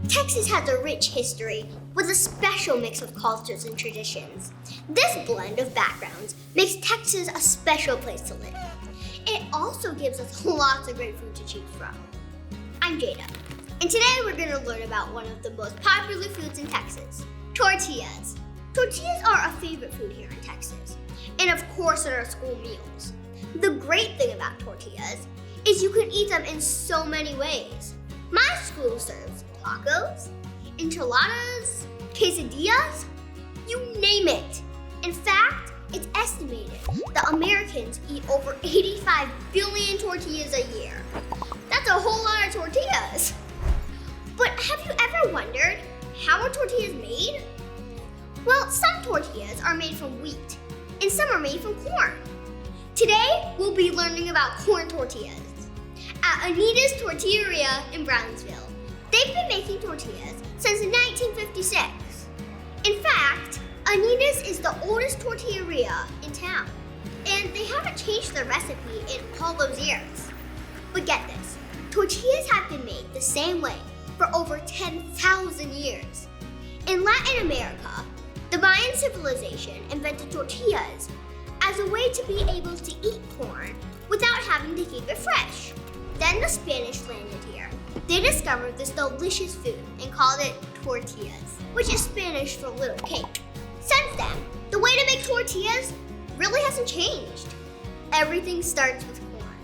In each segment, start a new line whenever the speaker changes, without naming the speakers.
Texas has a rich history with a special mix of cultures and traditions. This blend of backgrounds makes Texas a special place to live. It also gives us lots of great food to choose from. I'm Jada, and today we're going to learn about one of the most popular foods in Texas, tortillas. Tortillas are a favorite food here in Texas, and of course in our school meals. The great thing about tortillas is you can eat them in so many ways. My school serves tacos, enchiladas, quesadillas, you name it. In fact, it's estimated that Americans eat over 85 billion tortillas a year. That's a whole lot of tortillas. But have you ever wondered how are tortillas made? Well, some tortillas are made from wheat, and some are made from corn. Today, we'll be learning about corn tortillas at Anita's Tortilleria in Brownsville. They've been making tortillas since 1956. In fact, Anita's is the oldest tortilleria in town, and they haven't changed their recipe in all those years. But get this, tortillas have been made the same way for over 10,000 years. In Latin America, the Mayan civilization invented tortillas as a way to be able to eat corn without having to keep it fresh. Then the Spanish landed here. They discovered this delicious food and called it tortillas, which is Spanish for little cake. Since then, the way to make tortillas really hasn't changed. Everything starts with corn.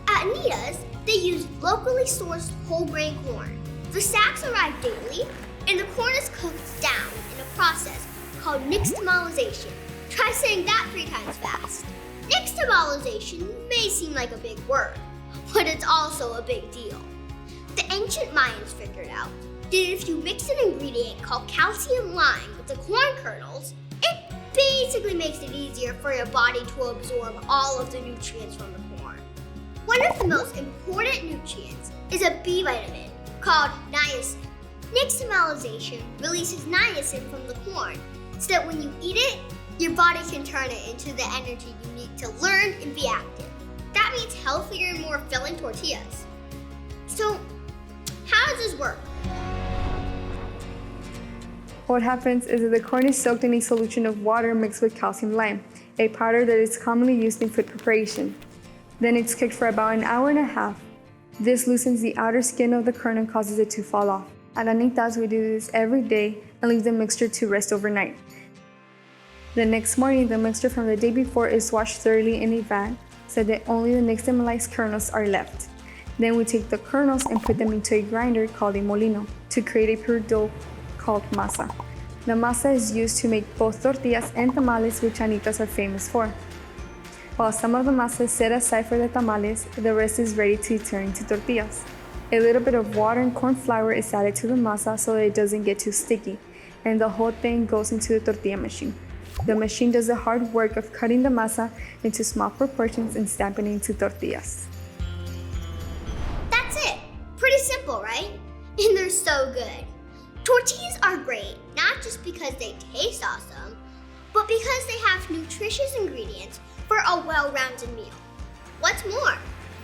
At Anita's, they use locally sourced whole grain corn. The sacks arrive daily, and the corn is cooked down in a process called nixtamalization. Try saying that 3 times fast. Nixtamalization may seem like a big word, but it's also a big deal. The ancient Mayans figured out that if you mix an ingredient called calcium lime with the corn kernels, it basically makes it easier for your body to absorb all of the nutrients from the corn. One of the most important nutrients is a B vitamin called niacin. Nixtamalization releases niacin from the corn so that when you eat it, your body can turn it into the energy you need to learn and be active. That means healthier and more filling tortillas. So, how does this work?
What happens is that the corn is soaked in a solution of water mixed with calcium lime, a powder that is commonly used in food preparation. Then it's cooked for about an hour and a half. This loosens the outer skin of the kernel and causes it to fall off. At Anita's, we do this every day and leave the mixture to rest overnight. The next morning, the mixture from the day before is washed thoroughly in a vat so that only the nixtamalized kernels are left. Then we take the kernels and put them into a grinder called a molino to create a pure dough called masa. The masa is used to make both tortillas and tamales, which Anita's are famous for. While some of the masa is set aside for the tamales, the rest is ready to turn into tortillas. A little bit of water and corn flour is added to the masa so that it doesn't get too sticky, and the whole thing goes into the tortilla machine. The machine does the hard work of cutting the masa into small proportions and stamping it into tortillas.
That's it. Pretty simple, right? And they're so good. Tortillas are great, not just because they taste awesome, but because they have nutritious ingredients for a well-rounded meal. What's more,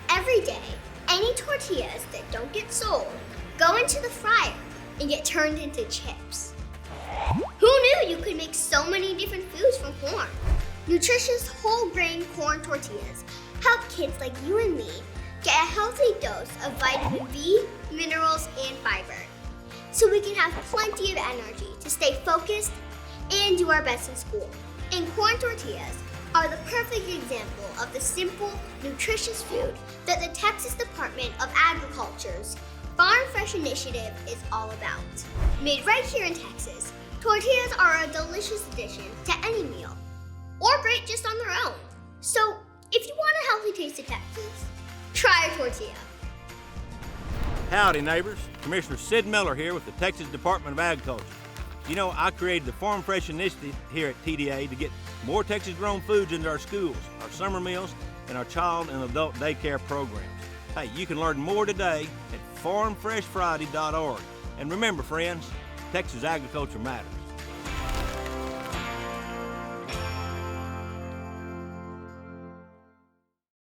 every day, any tortillas that don't get sold go into the fryer and get turned into chips. Who knew you could make so many different foods from corn? Nutritious whole grain corn tortillas help kids like you and me get a healthy dose of vitamin B, minerals, and fiber, so we can have plenty of energy to stay focused and do our best in school. And corn tortillas are the perfect example of the simple, nutritious food that the Texas Department of Agriculture's Farm Fresh initiative is all about. Made right here in Texas, tortillas are a delicious addition to any meal, or great just on their own. So, if you want a healthy taste of Texas, try a tortilla.
Howdy, neighbors. Commissioner Sid Miller here with the Texas Department of Agriculture. You know, I created the Farm Fresh initiative here at TDA to get more Texas-grown foods into our schools, our summer meals, and our child and adult daycare programs. Hey, you can learn more today at farmfreshfriday.org. And remember, friends, Texas agriculture matters.